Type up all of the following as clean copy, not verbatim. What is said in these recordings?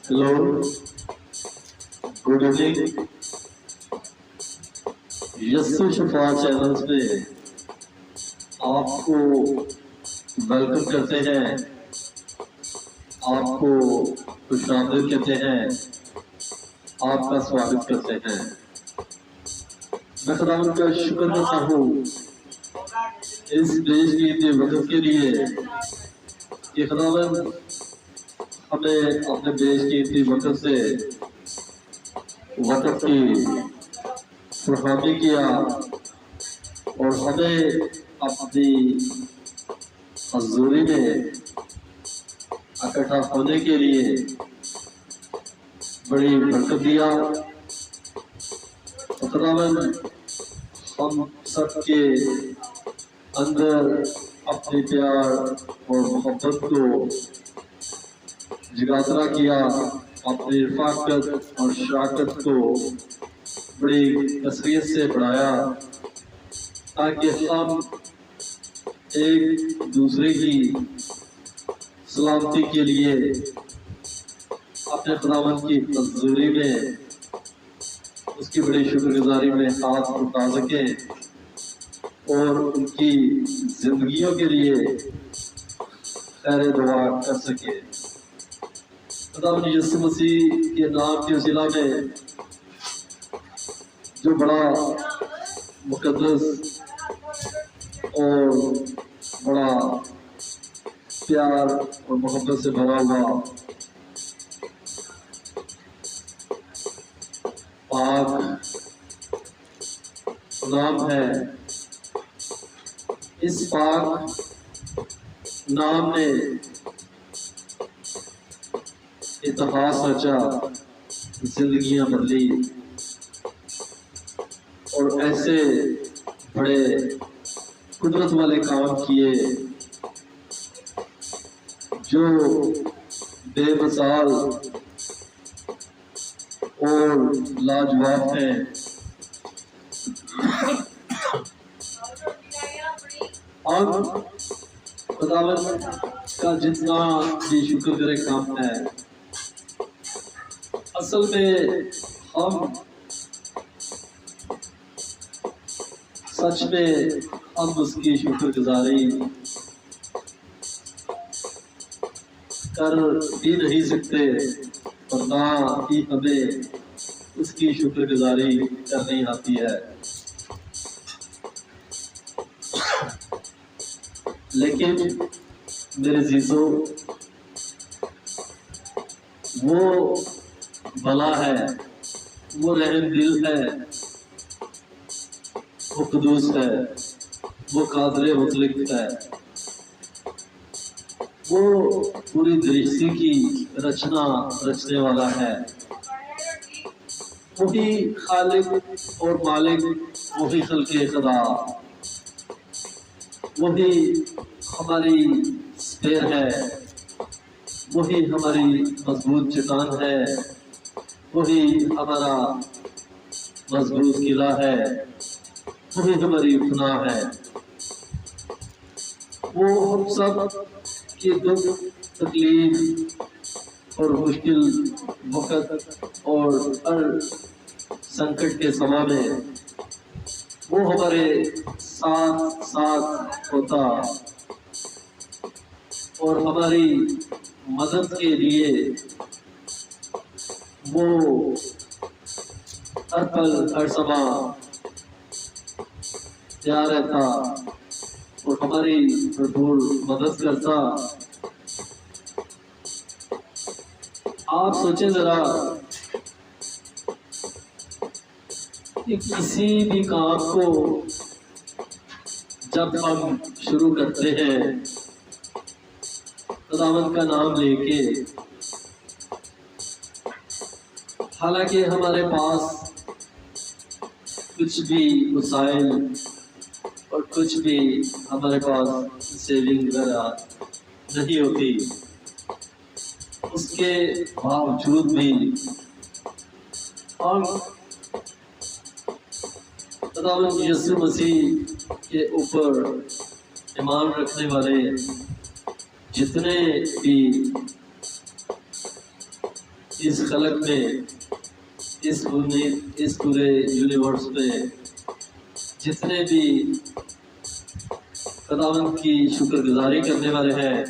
Hello, good evening. Yesu Shafa channels पे आपको welcome करते हैं, आपको खुशामदीद कहते हैं, आपका स्वागत करते हैं। मैं खुदावंद का शुक्र करता हूँ इस देश की इतने वक़्त के लिए कि खुदावंद हमें अपने देश की इतनी वक़्त से वक़्त की फरहमी किया और हमें अपनी हज़ूरी में इकट्ठा होने के लिए बड़ी बरकत दिया। खुदावंद हम सबके अंदर अपने प्यार और मोहब्बत को जगातरा किया, अपनी रफ़ाकत और शराकत को बड़ी कसरत से बढ़ाया ताकि हम एक दूसरे की सलामती के लिए अपने खुदावंद की हज़ूरी में उसकी बड़ी शुक्रगुजारी में हाथ उठा सकें और उनकी जिंदगियों के लिए खैर दुआ कर सकें। खुदावंद यीशु मसीह के नाम के वसीला में जो बड़ा मुकद्दस और बड़ा प्यार और मोहब्बत से भरा हुआ पाक नाम है, इस पाक नाम ने इतिहास रचा, जिंदगियां बदली और ऐसे बड़े कुदरत वाले काम किए जो बेमिसाल और लाजवाब हैं। और खुदावंद का जितना भी शुक्र करे काम है, असल में हम सच में हम उसकी शुक्रगुजारी कर भी नहीं सकते और ना ही हमें उसकी शुक्रगुजारी करनी आती है। लेकिन मेरे जीजों, वो भला है, वो रहम दिल है, वो कुदूस है, वो कादिर मुतलक है, वो पूरी दृष्टि की रचना रचने वाला है। वही खालिक और मालिक, वही खल्क़े खुदा, वही हमारी स्पेर है, वही हमारी मजबूत चट्टान है, वही हमारा मजबूत किला है, वही हमारी पनाह है। वो हम सब की दुख तकलीफ और मुश्किल वक़्त और हर संकट के समय में वो हमारे साथ साथ होता और हमारी मदद के लिए वो हर पल हर समय तैयार रहता और हमारी भरपूर मदद करता। आप सोचें जरा कि किसी भी काम को जब हम शुरू करते हैं खुदावंद का नाम लेके, हालांकि हमारे पास कुछ भी वसाइल और कुछ भी हमारे पास सेविंग वगैरह नहीं होती, उसके बावजूद भी हम खुदावंद यीशु मसीह के ऊपर ईमान रखने वाले जितने भी اس خلق میں، اس پورے یونیورس میں جتنے بھی خداوند کی شکر گزاری کرنے والے ہیں،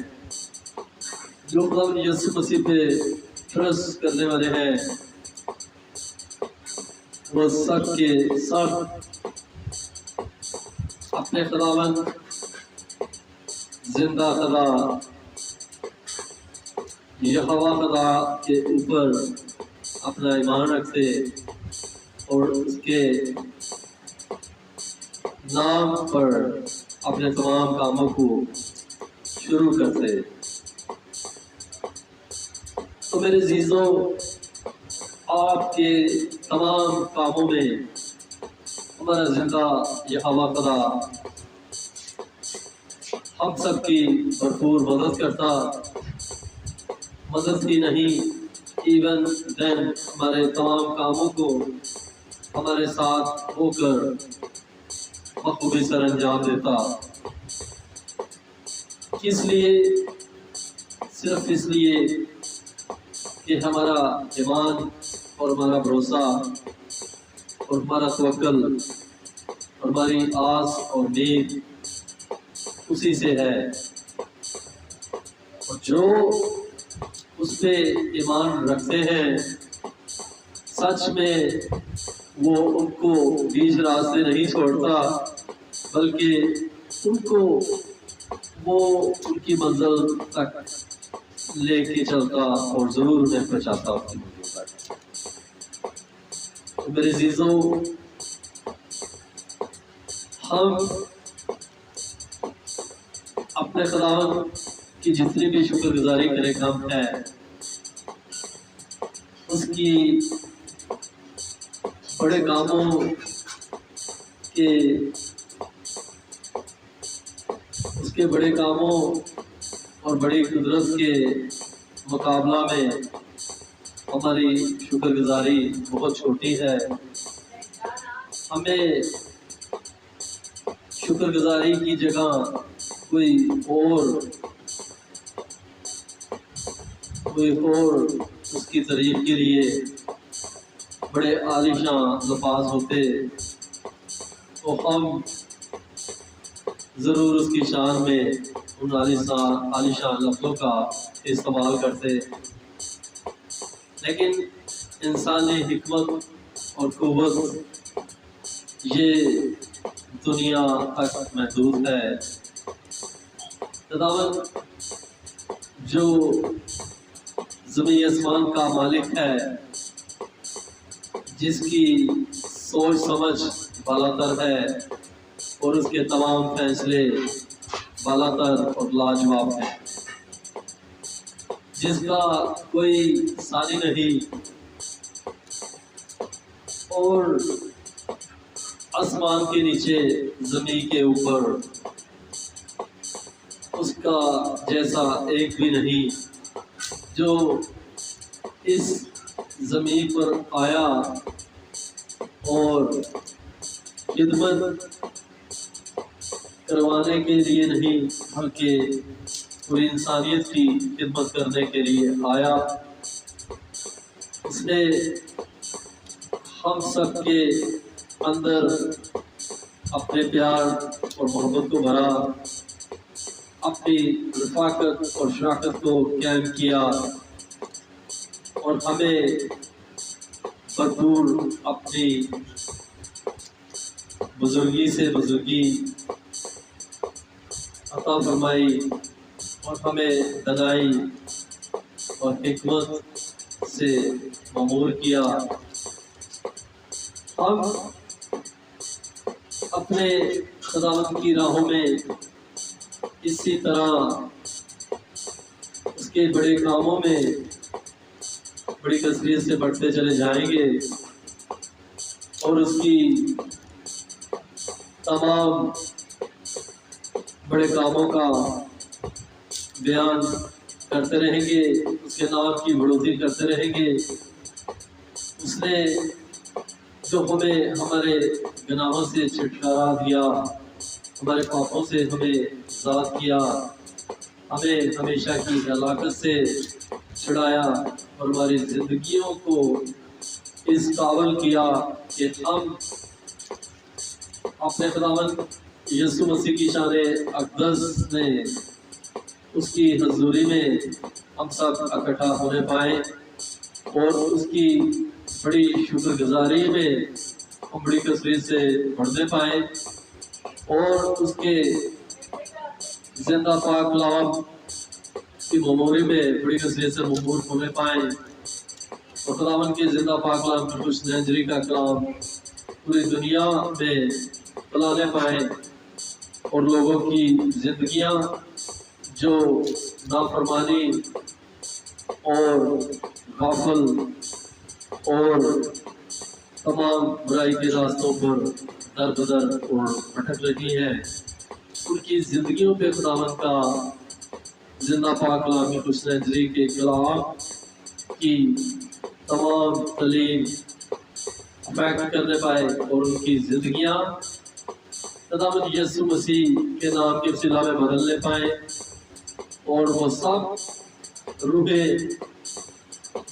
جو خداوند یسوع مسیح پہ ٹرسٹ کرنے والے ہیں، وہ سب کے سب اپنے خداوند زندہ خدا یہوہ خدا کے اوپر اپنا ایمان رکھتے اور اس کے نام پر اپنے تمام کاموں کو شروع کرتے۔ تو میرے عزیزوں، آپ کے تمام کاموں میں ہمارا زندہ یہوہ خدا ہم سب کی بھرپور مدد کرتا، مدد ہی نہیں ایون دین ہمارے تمام کاموں کو ہمارے ساتھ ہو کر بخوبی سر انجام دیتا۔ اس لیے، صرف اس لیے کہ ہمارا ایمان اور ہمارا بھروسہ اور ہمارا توکل اور ہماری آس اور امید اسی سے ہے، اور جو اس پہ ایمان رکھتے ہیں سچ میں وہ ان کو بیچ راستے نہیں چھوڑتا، بلکہ ان کو وہ ان کی منزل تک لے کے چلتا اور ضرور انہیں پہنچاتا ان کی منزل تک۔ تو میرے عزیزوں، ہم اپنے خداوند کی جتنی بھی شکر گزاری کرے کم ہے، اس کے بڑے کاموں اور بڑی قدرت کے مقابلہ میں ہماری شکر گزاری بہت چھوٹی ہے۔ ہمیں شکر گزاری کی جگہ کوئی اور اس کی تعریف کے لیے بڑے عالیشان الفاظ ہوتے تو ہم ضرور اس کی شان میں ان عالیشان لفظوں کا استعمال کرتے، لیکن انسانی حکمت اور قوت یہ دنیا تک محدود ہے۔ خداوند جو زمین آسمان کا مالک ہے، جس کی سوچ سمجھ بالاتر ہے اور اس کے تمام فیصلے بالاتر اور لاجواب ہیں، جس کا کوئی ثانی نہیں، اور آسمان کے نیچے زمین کے اوپر اس کا جیسا ایک بھی نہیں، جو اس زمین پر آیا اور خدمت کروانے کے لیے نہیں بلکہ پوری انسانیت کی خدمت کرنے کے لیے آیا۔ اس نے ہم سب کے اندر اپنے پیار اور محبت کو بھرا، اپنی رفاقت اور شراکت کو قائم کیا، اور ہمیں بھرپور اپنی بزرگی سے بزرگی عطا فرمائی، اور ہمیں دانائی اور حکمت سے معمور کیا۔ ہم اپنے خداوند کی راہوں میں اسی طرح اس کے بڑے کاموں میں بڑی کثرت سے بڑھتے چلے جائیں گے، اور اس کی تمام بڑے کاموں کا بیان کرتے رہیں گے، اس کے نام کی بڑھوتری کرتے رہیں گے۔ اس نے جو ہمیں ہمارے گناہوں سے چھٹکارا دیا، ہمارے پاپوں سے ہمیں آزاد کیا، ہمیں ہمیشہ کی ہلاکت سے چھڑایا، اور ہماری زندگیوں کو اس قابل کیا کہ ہم اپنے خداوند یسوع مسیح کی شان اقدس میں اس کی حضوری میں ہم سب اکٹھا ہونے پائیں اور اس کی بڑی شکر گزاری میں ہم بڑی کثرت سے بڑھنے پائیں اور اس کے زندہ پاک کلام کی معموری میں بڑی کثرت سے مقبول ہونے پائیں اور خداوند کے زندہ پاک کلام کی خوش نظری کا کلام پوری دنیا میں پھیلانے پائیں اور لوگوں کی زندگیاں جو نافرمانی اور غافل اور تمام برائی کے راستوں پر در بدر اور بھٹک رہی ہیں، ان کی زندگیوں پہ خداوند کا زندہ پاک کلام کی خوش نظری کے کلام کی تمام تعلیم افیکٹ کرنے پائے اور ان کی زندگیاں خداوند یسوع مسیح کے نام کے وسیلہ میں بدلنے پائیں اور وہ سب روحیں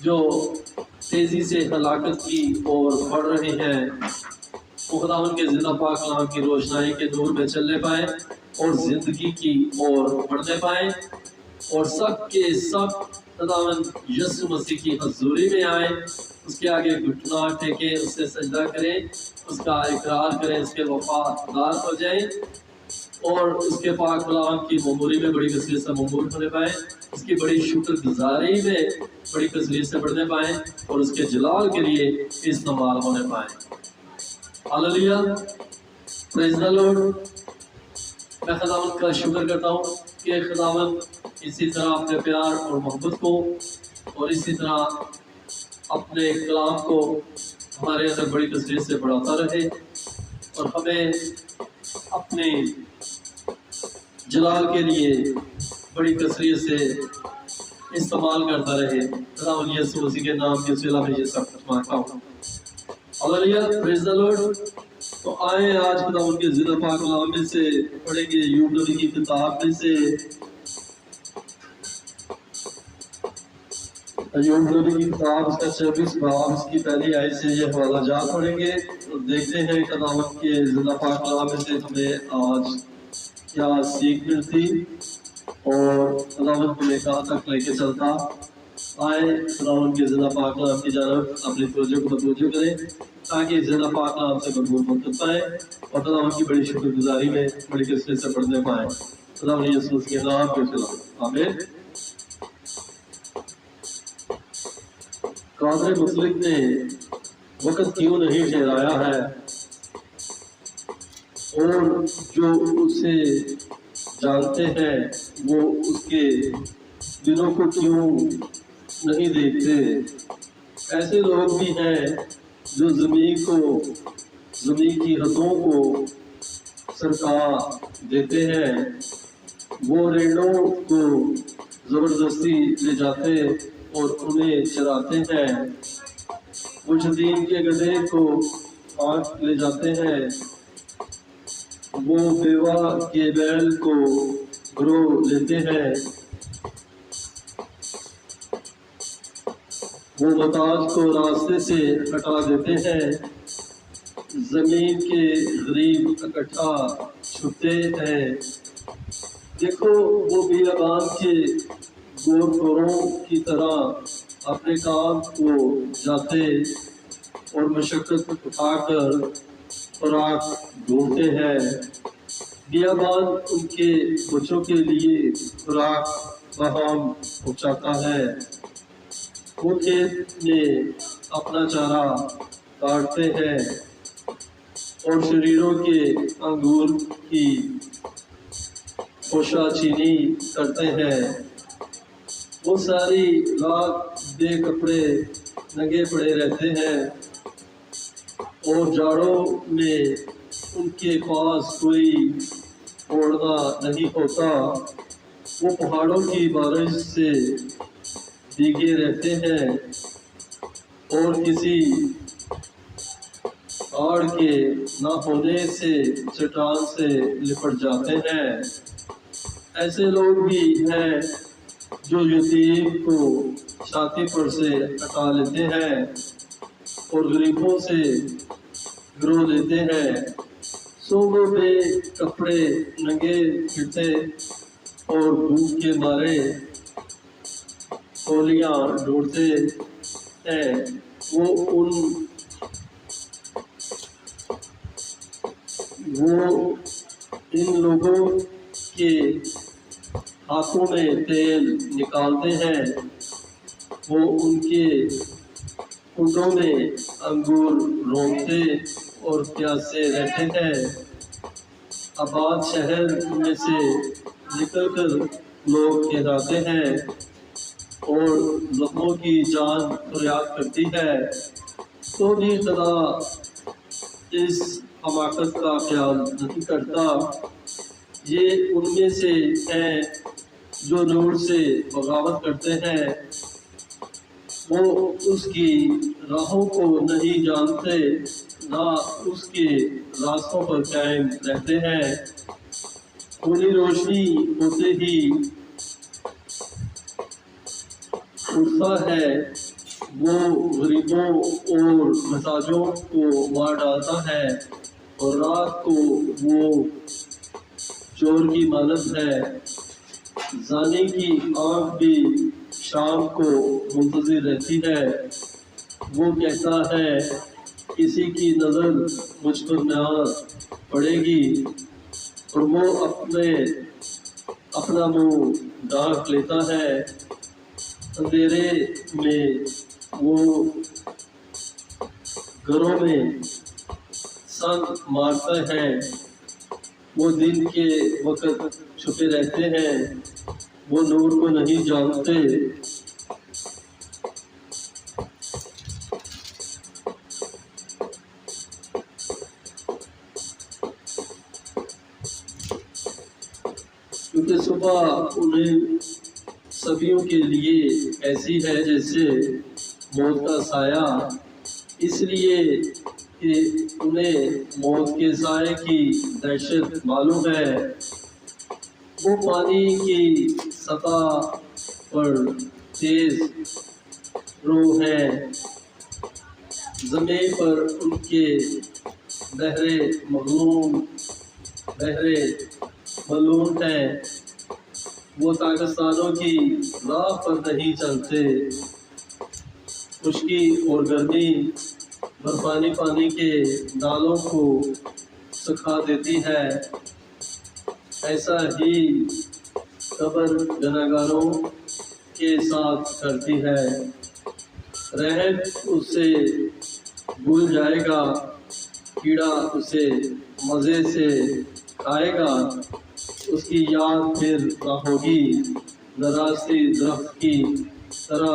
جو تیزی سے ہلاکت کی اور بڑھ رہے ہیں وہ خداوند کے زندہ پاک کلام کی روشنائی کے نور میں چلنے پائیں اور زندگی کی اور بڑھنے پائیں اور سب کے سب خداوند یسوع مسیح کی حضوری میں آئیں، اس کے آگے گھٹنا ٹیکیں، اس سے سجدہ کریں، اس کا اقرار کریں، اس کے وفادار ہو جائیں اور اس کے پاک کلام کی معموری میں بڑی کثرت سے مقبول ہونے پائیں، اس کی بڑی شکر گزاری میں بڑی کثرت سے بڑھنے پائیں اور اس کے جلال کے لیے استعمال ہونے پائیں۔ ہاللیلویا، پریز دی لارڈ۔ میں خداوند کا شکر کرتا ہوں کہ خداوند اسی طرح اپنے پیار اور محبت کو اور اسی طرح اپنے کلام کو ہمارے اندر بڑی کثرت سے بڑھاتا رہے اور ہمیں اپنے جلال کے لیے بڑی کثرت سے استعمال کرتا رہے۔ خداوند یسوع مسیح کے نام کے وسیلہ میں یہ سب کچھ مانگتا ہوں۔ ہاللیلویا، پریز دی لارڈ۔ تو آئیں آج خداوند کے زندہ پاک کلام میں سے پڑھیں گے ایوب نبی کی کتاب میں سے ایوب نبی کی کتاب اس کا 26 باب اس کی پہلی آیت سے یہ حوالہ جات پڑھیں گے اور دیکھتے ہیں خداوند کے زندہ پاک کلام میں سے ہمیں آج کیا سیکھ ملتی اور خداوند ہمیں کہاں تک لے کے چلتا۔ آئے خداوند کے زندہ پاک کلام کی جانب اپنی توجہ کو متوجہ کریں تاکہ زندہ پاک کلام سے بھرپور برکت پائیں اور خداوند کی بڑی شکر گزاری میں بڑی کثرت سے بڑھنے پائیں۔ خداوند یسوع کے نام کے وسیلہ میں آمین۔ قادر مطلق نے وقت کیوں نہیں ٹھہرایا ہے اور جو اسے جانتے ہیں وہ اس کے دنوں کو کیوں نہیں دیکھتے۔ ایسے لوگ بھی ہیں جو زمین کی حدوں کو سرکا دیتے ہیں، وہ رینڈوں کو زبردستی لے جاتے اور انہیں چراتے ہیں، وہ شدید کے گدھے کو ہاتھ لے جاتے ہیں، وہ بیوہ کے بیل کو گرو لیتے ہیں، وہ محتاج کو راستے سے ہٹا دیتے ہیں، زمین کے غریب اکٹھا چھپتے ہیں۔ دیکھو وہ بیابان کے گور خوروں کی طرح اپنے کام کو جاتے اور مشقت اٹھا کر خوراک ڈھونڈتے ہیں۔ بیابان ان کے بچوں کے لیے خوراک فراہم پہنچاتا ہے، وہ کھیت میں اپنا چارہ کاٹتے ہیں اور شریروں کے انگور کی خوشہ چینی کرتے ہیں، وہ ساری رات بے کپڑے ننگے پڑے رہتے ہیں اور جاڑوں میں ان کے پاس کوئی اوڑھنا نہیں ہوتا، وہ پہاڑوں کی بارش سے بھیگے رہتے ہیں اور کسی آڑ کے نہ ہونے سے چٹان سے لپٹ جاتے ہیں۔ ایسے لوگ بھی ہیں जो यतीम को छाती पर से हटा लेते हैं और गरीबों से गिरो लेते हैं, सो वो बे कपड़े नंगे फिरते और भूख के मारे गोलियां ढूंढते हैं। वो इन लोगों के हाथों में तेल निकालते हैं, वो उनके कुंडों में अंगूर रोंदते और प्यासे रहते हैं। आबाद शहर में से निकलकर लोग कहलाते हैं और जख्मों की जान फरियाद करती है, तो भी खुदा इस हमाकत का ख्याल नहीं करता। ये उनमें से हैं जो नूर से बगावत करते हैं, वो उसकी राहों को नहीं जानते, ना उसके रास्तों पर कायम रहते हैं। पूरी रोशनी होते ही उठता है, वो गरीबों और महताजों को मार डालता है, और रात को वो चोर की मानद है। जाने की आँख भी शाम को मुंतज़िर रहती है। वो कहता है किसी की नज़र मुझ पर ना पड़ेगी, और वो अपना मुंह ढाँक लेता है। अंधेरे में वो घरों में संग मारता है, वो दिन के वक़्त छुपे रहते हैं, वो नूर को नहीं जानते। क्योंकि सुबह उन्हें सबियों के लिए ऐसी है जैसे मौत का साया, इसलिए कि उन्हें मौत के साए की दहशत मालूम है। वो पानी की सतह पर तेज रूह है, ज़मीन पर उनके बहरे मलून हैं। वो ताकिस्तानों की राह पर नहीं चलते। खुश्की और गर्मी बर्फानी पानी के नालों को सुखा देती है, ऐसा ही कब्र गुनहगारों के साथ करती है। रहम उसे भूल जाएगा, कीड़ा उसे मज़े से खाएगा, उसकी याद फिर ना होगी, नरासी दरख्त की तरह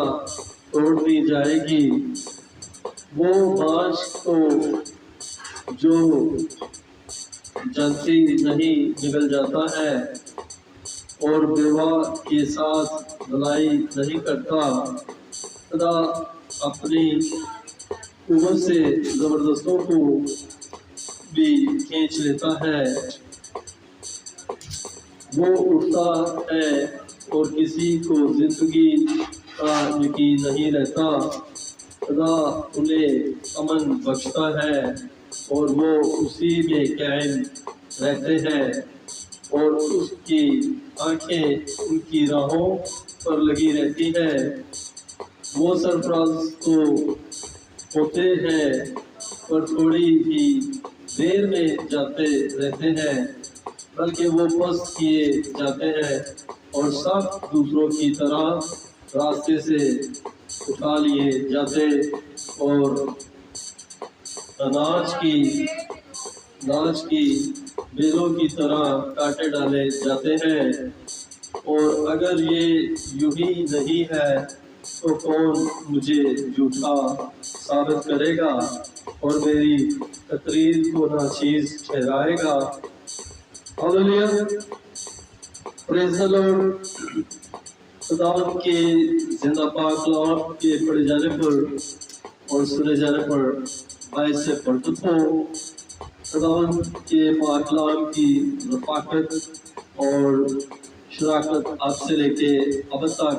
तोड़ दी जाएगी। वो बाँझ को जो जनती नहीं निगल जाता है, और बेवा के साथ भलाई नहीं करता। खुदा अपनी कुव्वत से ज़बरदस्तों को भी खींच लेता है। वो उठता है और किसी को जिंदगी का यकीन नहीं रहता। खुदा उन्हें अमन बख्शता है और वो उसी में कायम रहते हैं, और उसकी आंखें उनकी राहों पर लगी रहती हैं। वो सरफराज तो होते हैं, पर थोड़ी ही देर में जाते रहते हैं, बल्कि वो पस्त किए जाते हैं और सब दूसरों की तरह रास्ते से उठा लिए जाते और अनाज की बेलों की तरह काटे डाले जाते हैं। और अगर ये यूं ही नहीं है तो कौन मुझे झूठा साबित करेगा और मेरी तकरीर को नाचीज ठहराएगा। Hallelujah, praise the Lord. खुदावंद के जिंदा पाक कलाम के पढ़े जाने पर और सुने जाने पर बाइस से बरकत हो। खुदावंद के पाक कलाम की रफ़ाकत और शराकत आज से लेके अब तक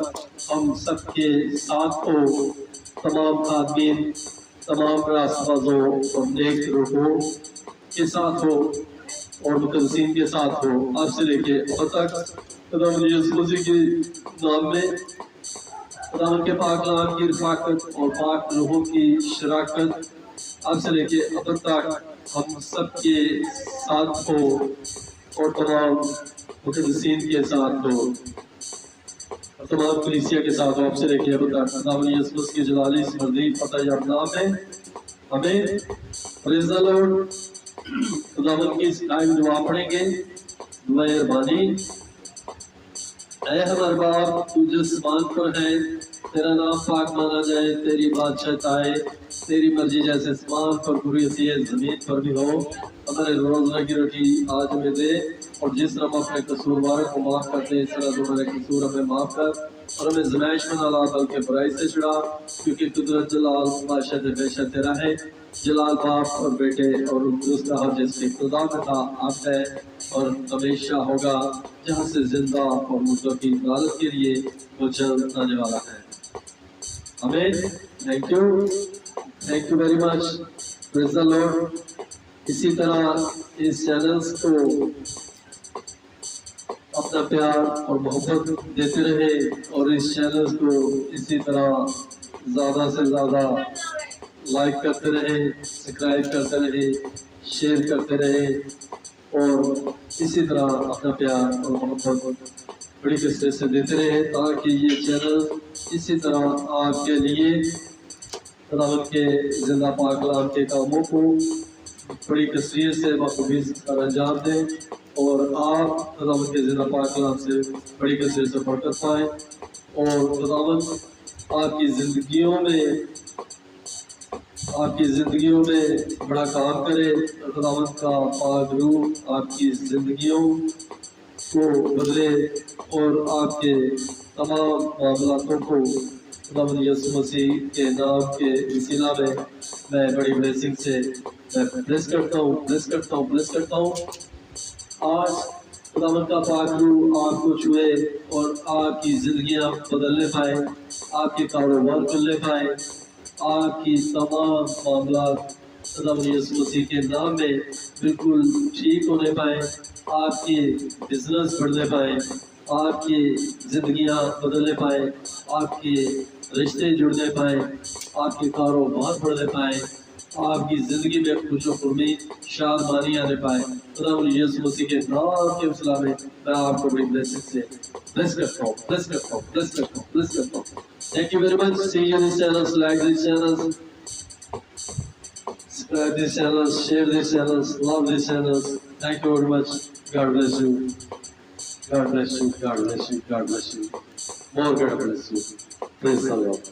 हम सब के साथ हो, तमाम खादमीन, तमाम रास्तबाजों और नेक रूहों के साथ हो और मुकद्दसीन के साथ हो, आज से लेके अब तक खुदावंद यीशु मसीह के नाम में खुदावंद के पाक कलाम की रफ़ाकत और पाक रूहों की शराकत आज से लेके अब तक हम सब के साथ हो और तमाम मुकद्दसीन के साथ हो और तमाम कलीसिया के साथ हो, आपसे लेके अब तक खुदावंद यीशु मसीह की जलाली मर्जी पता या नाम है हमें। Praise the Lord. खुदावंद की इस टाइम दुआ पढ़ेंगे, दुआ मेहरबानी। ऐ हमारे बाप तू जिस मान पर है, तेरा नाम पाक माना जाए, तेरी बादशाहत आए, तेरी मर्जी जैसे आसमान पर पूरी होती है जमीन पर भी हो। हमारे रोज़ाना की रोटी आज हमें दे और जिस तरह हम अपने कसूरवारों को माफ करते हैं इस तरह तू हमारे कसूर हमें माफ कर और हमें ज़माइश में ना ला बल्कि बुराई से छुड़ा, क्योंकि कुदरत जलाल बादशाह हमेशा तेरा है। जलाल बाप और बेटे और उसका हर जिसके खुदा में था आप है और हमेशा होगा, जहाँ से जिंदा और मुर्दों की इबादत के लिए वो जल्द आने वाला है। आमीन। Thank you very much. Praise the Lord. इसी तरह इस चैनल्स को अपना प्यार और मोहब्बत देते रहे और इस चैनल्स को इसी तरह ज़्यादा से ज़्यादा लाइक करते रहे, सब्सक्राइब करते रहे, शेयर करते रहे और इसी तरह अपना प्यार और मोहब्बत बड़ी कसरत से देते रहे, ताकि ये चैनल इसी तरह आपके लिए खुदावंद के जिंदा पाक कलाम के कामों को बड़ी कसरत से बखूबी अंजाम दें और आप खुदावंद के जिंदा पाक कलाम से बड़ी कसरत से बरकत पाएं और खुदावंद आपकी ज़िंदगियों में बड़ा काम करे। खुदावंद का पाक रूह आपकी ज़िंदगियों को बदले और आपके तमाम मामलातों को खुदावंद यीशु मसीह के नाम के वसीला में मैं बड़ी ब्लेसिंग से मैं ब्लेस करता हूँ। आज खुदावंद का पाक रूह आपको छुए और आपकी ज़िंदगियाँ बदलने पाए, आपके कारोबार खुलने पाए, आपकी तमाम मामलात खुदावंद यीशु मसीह के नाम में बिल्कुल ठीक होने पाए, आपके बिजनेस बढ़ने पाए, आपकी ज़िंदगियाँ बदलने पाए, आपके रिश्ते जुड़ने पाए, आपके कारोबार बढ़ने पाए, आपकी ज़िंदगी में खुशनुमी शादमानी आने पाए। खुदावंद यीशु मसीह के नाम के वसीला में मैं आपको बड़ी ब्लेसिंग से ब्लेस करता हूँ। Thank you very much. See you in these channels, like these channels, subscribe these channels, share these channels, love these channels. Thank you very much. God bless you. God bless you. God bless you. God bless you. More God bless you. Praise the Lord.